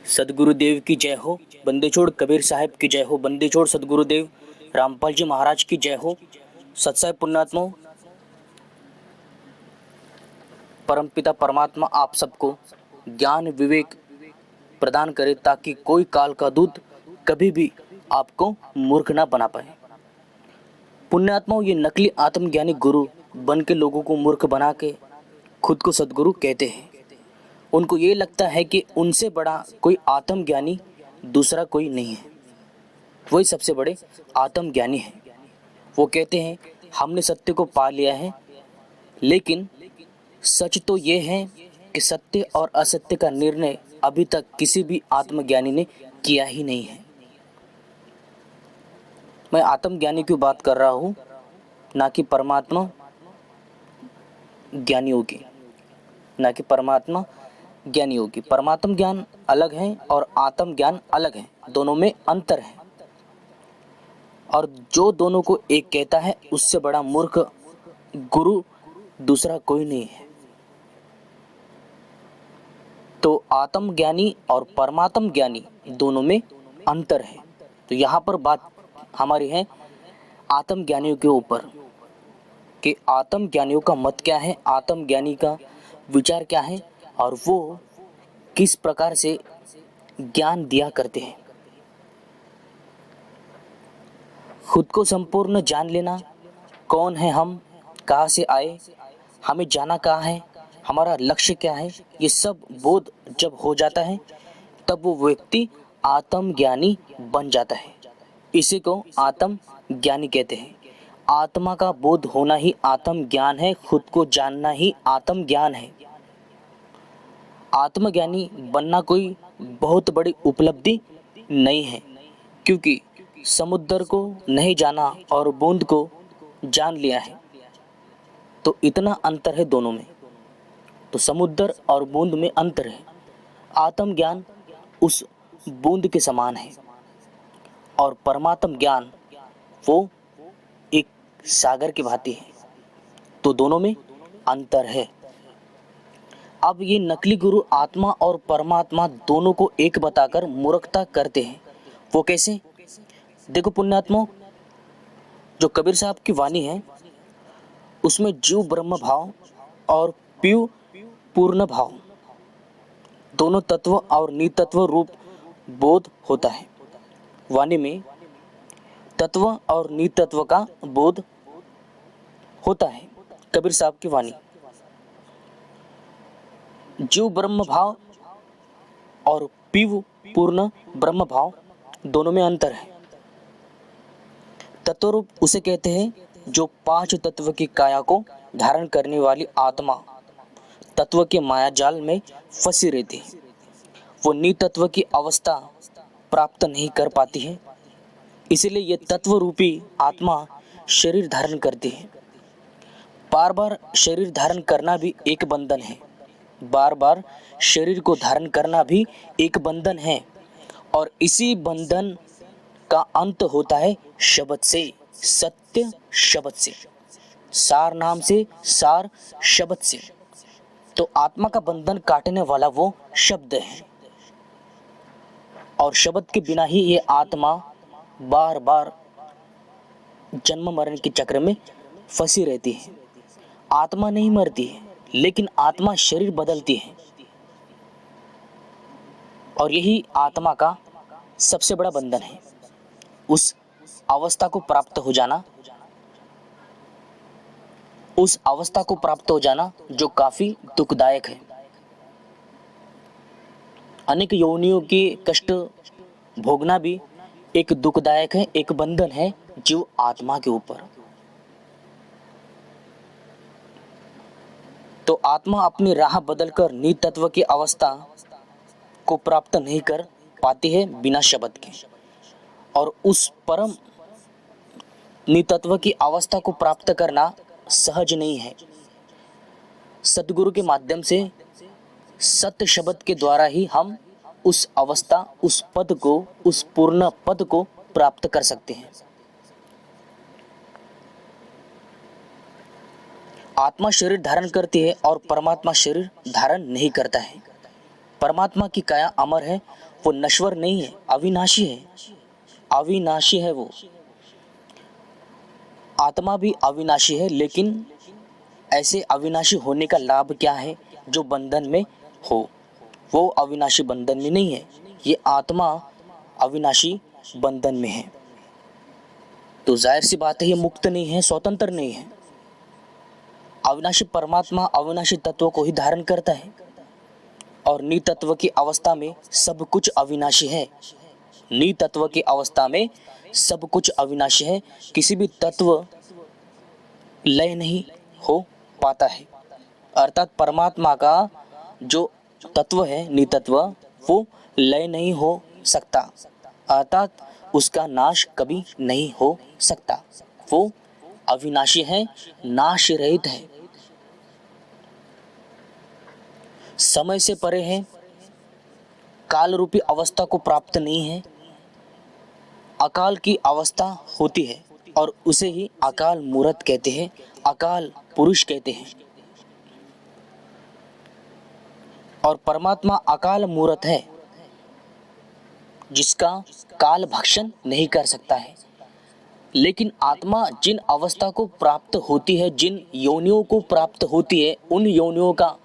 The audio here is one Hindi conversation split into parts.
सदगुरुदेव की जय हो। बंदेछोड़ कबीर साहब की जय हो। बंदेछोड़ सदगुरुदेव रामपाल जी महाराज की जय हो। सत्साई पुण्यात्माओं, परमपिता परमात्मा आप सबको ज्ञान विवेक प्रदान करे ताकि कोई काल का दूत कभी भी आपको मूर्ख ना बना पाए। पुण्यात्माओं, ये नकली आत्मज्ञानी गुरु बन के लोगों को मूर्ख बना के खुद को सदगुरु कहते हैं। उनको ये लगता है कि उनसे बड़ा कोई आत्मज्ञानी दूसरा कोई नहीं है, वही सबसे बड़े आत्मज्ञानी हैं। वो कहते हैं हमने सत्य को पा लिया है, लेकिन सच तो ये है कि सत्य और असत्य का निर्णय अभी तक किसी भी आत्मज्ञानी ने किया ही नहीं है। मैं आत्मज्ञानी की बात कर रहा हूँ, ना कि परमात्मा ज्ञानियों की, ना कि परमात्मा ज्ञानियों की। परमात्म ज्ञान अलग है और आत्म ज्ञान अलग है, दोनों में अंतर है। और जो दोनों को एक कहता है उससे बड़ा मूर्ख गुरु दूसरा कोई नहीं है। तो आत्म ज्ञानी और परमात्म ज्ञानी दोनों में अंतर है। तो यहाँ पर बात हमारी है आत्म ज्ञानियों के ऊपर कि आत्म ज्ञानियों का मत क्या है, आत्म ज्ञानी का विचार क्या है और वो किस प्रकार से ज्ञान दिया करते हैं। खुद को संपूर्ण जान लेना, कौन है हम, कहाँ से आए, हमें जाना कहाँ है, हमारा लक्ष्य क्या है, ये सब बोध जब हो जाता है तब वो व्यक्ति आत्मज्ञानी बन जाता है। इसी को आत्म ज्ञानी कहते हैं। आत्मा का बोध होना ही आत्म ज्ञान है, खुद को जानना ही आत्म ज्ञान है। आत्मज्ञानी बनना कोई बहुत बड़ी उपलब्धि नहीं है, क्योंकि समुद्र को नहीं जाना और बूंद को जान लिया है, तो इतना अंतर है दोनों में। तो समुद्र और बूंद में अंतर है। आत्मज्ञान उस बूंद के समान है और परमात्म ज्ञान वो एक सागर की भांति है। तो दोनों में अंतर है। अब ये नकली गुरु आत्मा और परमात्मा दोनों को एक बताकर मूर्खता करते हैं। वो कैसे? देखो पुण्यात्माओं, जो कबीर साहब की वाणी है उसमें जीव ब्रह्म भाव और पीव पूर्ण भाव दोनों तत्व और नितत्व रूप बोध होता है। वाणी में तत्व और नितत्व का बोध होता है। कबीर साहब की वाणी जीव ब्रह्म भाव और पीव पूर्ण ब्रह्म भाव दोनों में अंतर है। तत्व रूप उसे कहते हैं जो पांच तत्व की काया को धारण करने वाली आत्मा तत्व के माया जाल में फंसी रहती है। वो नितत्व की अवस्था प्राप्त नहीं कर पाती है, इसलिए ये तत्व रूपी आत्मा शरीर धारण करती है। बार बार शरीर धारण करना भी एक बंधन है। बार बार शरीर को धारण करना भी एक बंधन है और इसी बंधन का अंत होता है शब्द से, सत्य शब्द से, सार नाम से, सार शब्द से। तो आत्मा का बंधन काटने वाला वो शब्द है और शब्द के बिना ही ये आत्मा बार बार जन्म मरण के चक्र में फंसी रहती है। आत्मा नहीं मरती है, लेकिन आत्मा शरीर बदलती है और यही आत्मा का सबसे बड़ा बंधन है। उस अवस्था को प्राप्त हो जाना, उस अवस्था को प्राप्त हो जाना जो काफी दुखदायक है। अनेक योनियों के कष्ट भोगना भी एक दुखदायक है, एक बंधन है जीव आत्मा के ऊपर। तो आत्मा अपनी राह बदलकर नितत्व की अवस्था को प्राप्त नहीं कर पाती है बिना शब्द के, और उस परम नितत्व की अवस्था को प्राप्त करना सहज नहीं है। सतगुरु के माध्यम से सत्य शब्द के द्वारा ही हम उस अवस्था, उस पद को, उस पूर्ण पद को प्राप्त कर सकते हैं। आत्मा शरीर धारण करती है और परमात्मा शरीर धारण नहीं करता है। परमात्मा की काया अमर है, वो नश्वर नहीं है, अविनाशी है, अविनाशी है वो। आत्मा भी अविनाशी है, लेकिन ऐसे अविनाशी होने का लाभ क्या है? जो बंधन में हो, वो अविनाशी बंधन में नहीं है। ये आत्मा अविनाशी बंधन में है, तो जाहिर सी बात है ये मुक्त नहीं है, स्वतंत्र नहीं है। अविनाशी परमात्मा अविनाशी तत्व को ही धारण करता है, और नितत्व की अवस्था में सब कुछ अविनाशी है। नितत्व की अवस्था में सब कुछ अविनाशी है, किसी भी तत्व लय नहीं हो पाता है। अर्थात परमात्मा का जो तत्व है नितत्व, वो लय नहीं हो सकता, अर्थात उसका नाश कभी नहीं हो सकता। वो अविनाशी है, नाश रहित है, समय से परे है, काल रूपी अवस्था को प्राप्त नहीं है। अकाल की अवस्था होती है और उसे ही अकाल मूर्त कहते हैं, अकाल पुरुष कहते हैं। और परमात्मा अकाल मूर्त है, जिसका काल भक्षण नहीं कर सकता है। लेकिन आत्मा जिन अवस्था को प्राप्त होती है, जिन योनियों को प्राप्त होती है, उन योनियों का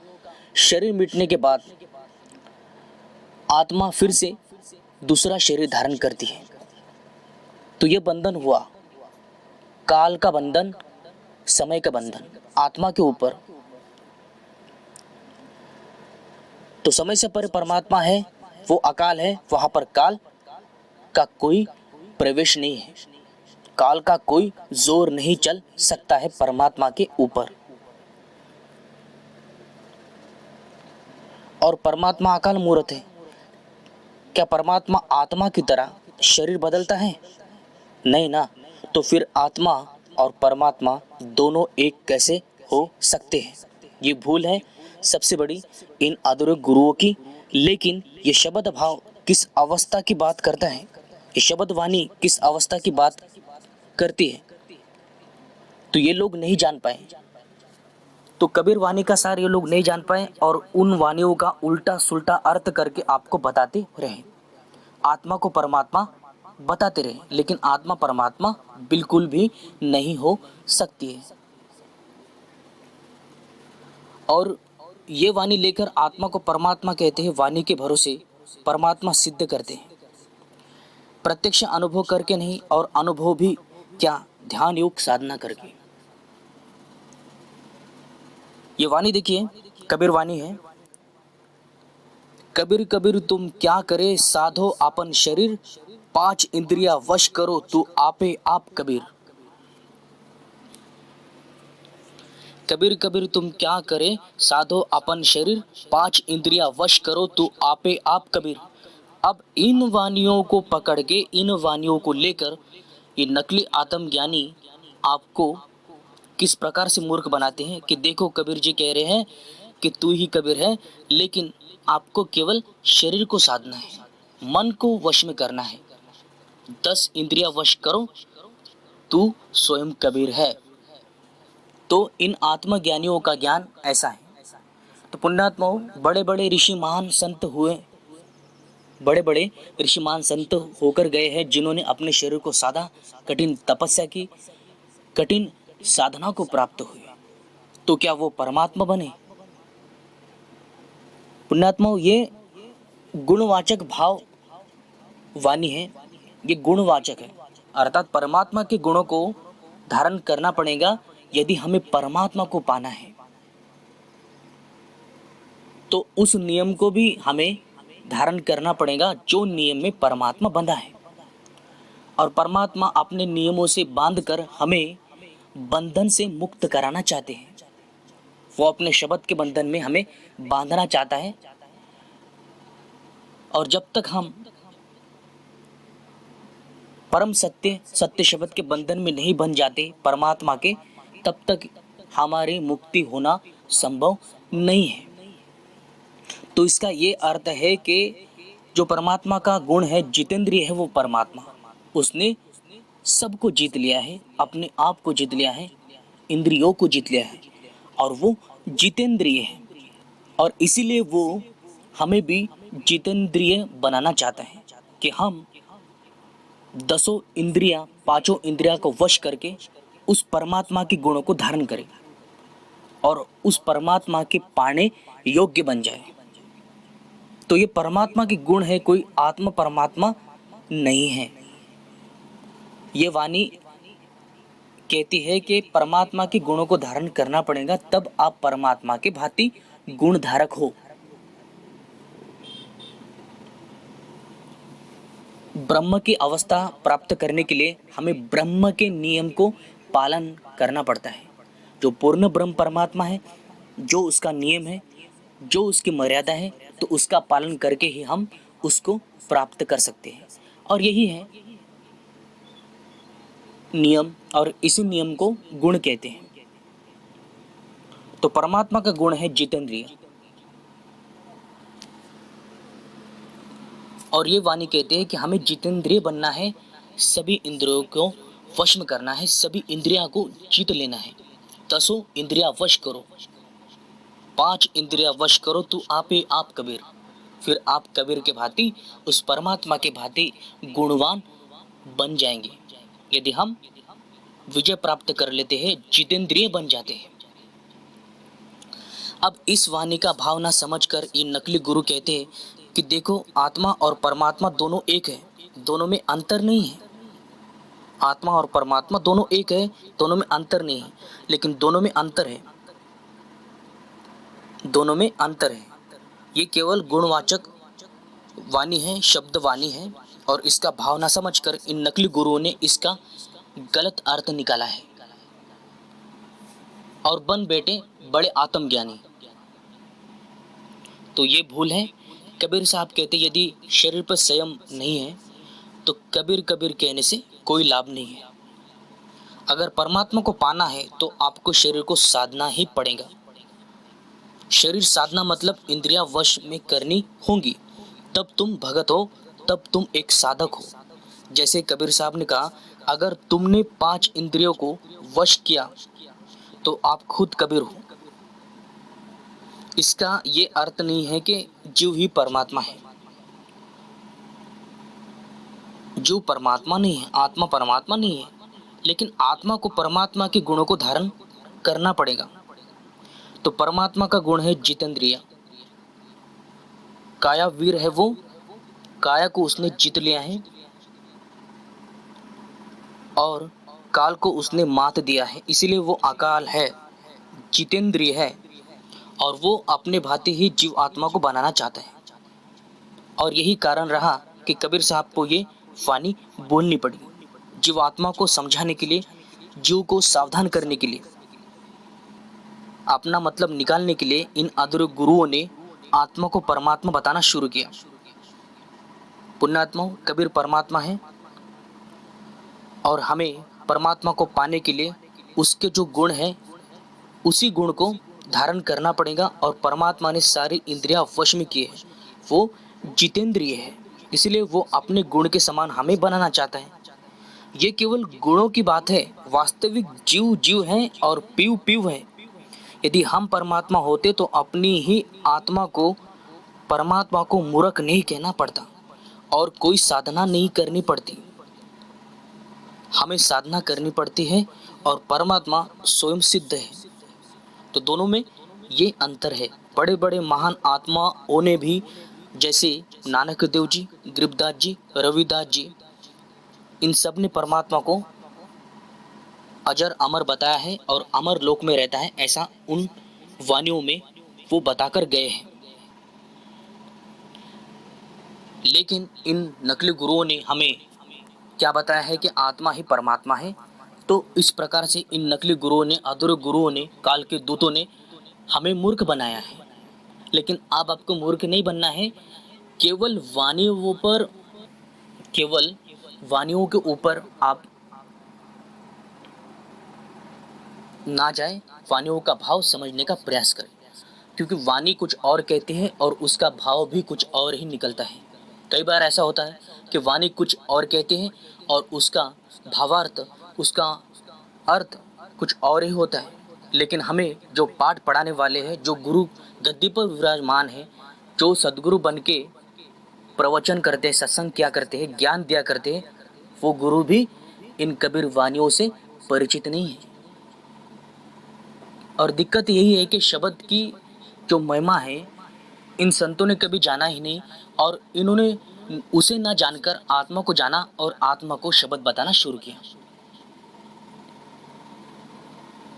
शरीर मिटने के बाद आत्मा फिर से दूसरा शरीर धारण करती है। तो यह बंधन हुआ, काल का बंधन, समय का बंधन आत्मा के ऊपर। तो समय से परे परमात्मा है, वो अकाल है, वहां पर काल का कोई प्रवेश नहीं है, काल का कोई जोर नहीं चल सकता है परमात्मा के ऊपर। और परमात्मा अकाल मूर्त है। क्या परमात्मा आत्मा की तरह शरीर बदलता है? नहीं ना। तो फिर आत्मा और परमात्मा दोनों एक कैसे हो सकते हैं? ये भूल है सबसे बड़ी इन आधुनिक गुरुओं की। लेकिन ये शब्द भाव किस अवस्था की बात करता है, ये शब्द वाणी किस अवस्था की बात करती है, तो ये लोग नहीं जान पाए। तो कबीर वाणी का सार ये लोग नहीं जान पाए और उन वाणियों का उल्टा सुल्टा अर्थ करके आपको बताते रहे, आत्मा को परमात्मा बताते रहे, लेकिन आत्मा परमात्मा बिल्कुल भी नहीं हो सकती है। और ये वाणी लेकर आत्मा को परमात्मा कहते हैं, वाणी के भरोसे परमात्मा सिद्ध करते हैं, प्रत्यक्ष अनुभव करके नहीं, और अनुभव भी क्या, ध्यान योग साधना करके। ये वाणी देखिए, कबीर वाणी है। कबीर कबीर तुम क्या करे साधो आपन शरीर, 5 इंद्रिया वश करो तू आपे आप कबीर। कबीर कबीर तुम क्या करे साधो अपन शरीर, 5 इंद्रिया वश करो तू आपे आप कबीर। अब इन वाणियों को पकड़ के, इन वाणियों को लेकर ये नकली आत्मज्ञानी आपको किस प्रकार से मूर्ख बनाते हैं कि देखो कबीर जी कह रहे हैं कि तू ही कबीर है, लेकिन आपको केवल शरीर को साधना है, मन को वश में करना है, 10 इंद्रिया वश करो तू स्वयं कबीर है। तो इन आत्मज्ञानियों का ज्ञान ऐसा है। तो पुण्यात्माओं, बड़े बड़े ऋषि महान संत हुए, बड़े बड़े ऋषि महान संत होकर गए हैं, जिन्होंने अपने शरीर को साधा, कठिन तपस्या की, कठिन साधना को प्राप्त हुए। तो क्या वो परमात्मा बने? पुण्यात्माओं, ये गुणवाचक भाव वाणी है, ये गुणवाचक है, अर्थात परमात्मा के गुणों को धारण करना पड़ेगा। यदि हमें परमात्मा को पाना है तो उस नियम को भी हमें धारण करना पड़ेगा जो नियम में परमात्मा बंधा है। और परमात्मा अपने नियमों से बांधकर हमें बंधन से मुक्त कराना चाहते हैं। वो अपने शब्द के बंधन में हमें बांधना चाहता है। और जब तक हम परम सत्य सत्य शब्द के बंधन में नहीं बन जाते परमात्मा के, तब तक हमारी मुक्ति होना संभव नहीं है। तो इसका ये अर्थ है कि जो परमात्मा का गुण है, जितेंद्रिय है, वो परमात्मा, उसने सबको जीत लिया है, अपने आप को जीत लिया है, इंद्रियों को जीत लिया है, और वो जितेंद्रिय है। और इसीलिए वो हमें भी जितेंद्रिय बनाना चाहता है कि हम दसों इंद्रियां, पांचों इंद्रिया को वश करके उस परमात्मा के गुणों को धारण करें और उस परमात्मा के पाने योग्य बन जाए। तो ये परमात्मा के गुण है, कोई आत्म परमात्मा नहीं है। ये वाणी कहती है कि परमात्मा के गुणों को धारण करना पड़ेगा, तब आप परमात्मा के भांति गुण धारक हो। ब्रह्म की अवस्था प्राप्त करने के लिए हमें ब्रह्म के नियम को पालन करना पड़ता है। जो पूर्ण ब्रह्म परमात्मा है, जो उसका नियम है, जो उसकी मर्यादा है, तो उसका पालन करके ही हम उसको प्राप्त कर सकते हैं। और यही है नियम, और इसी नियम को गुण कहते हैं। तो परमात्मा का गुण है जितेंद्रिय, और ये वाणी कहते हैं कि हमें जितेंद्रिय बनना है, सभी इंद्रियों को वश में करना है, सभी इंद्रिया को जीत लेना है। दसों इंद्रिया वश करो, 5 इंद्रिया वश करो, तो आप ही आप कबीर। फिर आप कबीर के भांति, उस परमात्मा के भांति गुणवान बन जाएंगे। यदि हम विजय प्राप्त कर लेते हैं, जितेंद्रिय बन जाते हैं। अब इस वाणी का भाव ना समझकर ये नकली गुरु कहते हैं कि देखो, आत्मा और परमात्मा दोनों एक है, दोनों में अंतर नहीं है। आत्मा और परमात्मा दोनों एक है, दोनों में अंतर नहीं है। लेकिन दोनों में अंतर है, दोनों में अंतर है। ये केवल गुणवाचक वाणी है, शब्द वाणी है, और इसका भाव ना समझकर इन नकली गुरुओं ने इसका गलत अर्थ निकाला है और बन बैठे बड़े आत्मज्ञानी। तो ये भूल है। कबीर साहब कहते, यदि शरीर पर संयम नहीं है तो कबीर कबीर कहने से कोई लाभ नहीं है। अगर परमात्मा को पाना है तो आपको शरीर को साधना ही पड़ेगा। शरीर साधना मतलब इंद्रिया वश में करनी होंगी, तब तुम भगत हो, तब तुम एक साधक हो। जैसे कबीर साहब ने कहा, अगर तुमने 5 इंद्रियों को वश किया तो आप खुद कबीर हो। इसका ये अर्थ नहीं है कि जीव ही परमात्मा है। जीव परमात्मा नहीं है, आत्मा परमात्मा नहीं है, लेकिन आत्मा को परमात्मा के गुणों को धारण करना पड़ेगा। तो परमात्मा का गुण है जितेंद्रिय। काया वीर है, वो काया को उसने जीत लिया है और काल को उसने मात दिया है, इसीलिए वो अकाल है, जितेंद्रिय है, और वो अपने भांति ही जीव आत्मा को बनाना चाहता है। और यही कारण रहा कि कबीर साहब को ये वाणी बोलनी पड़ी, जीव आत्मा को समझाने के लिए, जीव को सावधान करने के लिए, अपना मतलब निकालने के लिए इन अधूरे गुरुओं ने आत्मा को परमात्मा बताना शुरू किया। पुण्यात्मा, कबीर परमात्मा है और हमें परमात्मा को पाने के लिए उसके जो गुण हैं, उसी गुण को धारण करना पड़ेगा। और परमात्मा ने सारी इंद्रियां वश में किए हैं, वो जितेंद्रिय है, इसलिए वो अपने गुण के समान हमें बनाना चाहता है। ये केवल गुणों की बात है, वास्तविक जीव जीव है और पीव पीव है। यदि हम परमात्मा होते तो अपनी ही आत्मा को, परमात्मा को मूर्ख नहीं कहना पड़ता और कोई साधना नहीं करनी पड़ती। हमें साधना करनी पड़ती है और परमात्मा स्वयं सिद्ध है। तो दोनों में ये अंतर है। बड़े बड़े महान आत्माओं ने भी, जैसे नानक देव जी, गरीबदास जी, रविदास जी, इन सब ने परमात्मा को अजर अमर बताया है और अमर लोक में रहता है, ऐसा उन वाणियों में वो बताकर गए हैं। लेकिन इन नकली गुरुओं ने हमें क्या बताया है कि आत्मा ही परमात्मा है। तो इस प्रकार से इन नकली गुरुओं ने, अधूरे गुरुओं ने, काल के दूतों ने हमें मूर्ख बनाया है। लेकिन अब आपको मूर्ख नहीं बनना है। केवल वाणियों के ऊपर आप ना जाए, वाणियों का भाव समझने का प्रयास करें, क्योंकि वाणी कुछ और कहती है और उसका भाव भी कुछ और ही निकलता है। कई बार ऐसा होता है कि वाणी कुछ और कहती है और उसका भावार्थ, उसका अर्थ कुछ और ही होता है। लेकिन हमें जो पाठ पढ़ाने वाले हैं, जो गुरु गद्दी पर विराजमान है, जो सदगुरु बन के प्रवचन करते हैं, सत्संग क्या करते हैं, ज्ञान दिया करते हैं, वो गुरु भी इन कबीर वानियों से परिचित नहीं है। और दिक्कत यही है कि शब्द की जो महिमा है इन संतों ने कभी जाना ही नहीं, और इन्होंने उसे ना जानकर आत्मा को जाना और आत्मा को शब्द बताना शुरू किया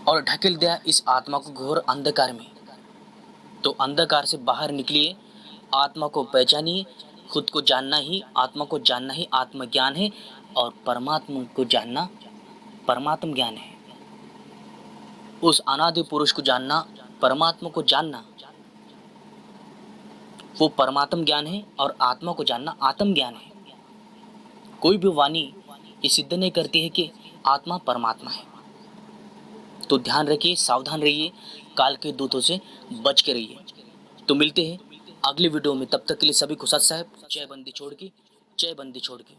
और ढकेल दिया इस आत्मा को घोर अंधकार में। तो अंधकार से बाहर निकलिए, आत्मा को पहचानिए, खुद को जानना ही, आत्मा को जानना ही आत्मज्ञान है, और परमात्मा को जानना परमात्म ज्ञान है। उस अनादि पुरुष को जानना, परमात्मा को जानना, वो परमात्म ज्ञान है, और आत्मा को जानना आत्म ज्ञान है। कोई भी वाणी ये सिद्ध नहीं करती है कि आत्मा परमात्मा है। तो ध्यान रखिए, सावधान रहिए, काल के दूतों से बच के रहिए। तो मिलते हैं अगली वीडियो में, तब तक के लिए सभी को सत साहेब, जय बंदी छोड़ की, जय बंदी छोड़ की।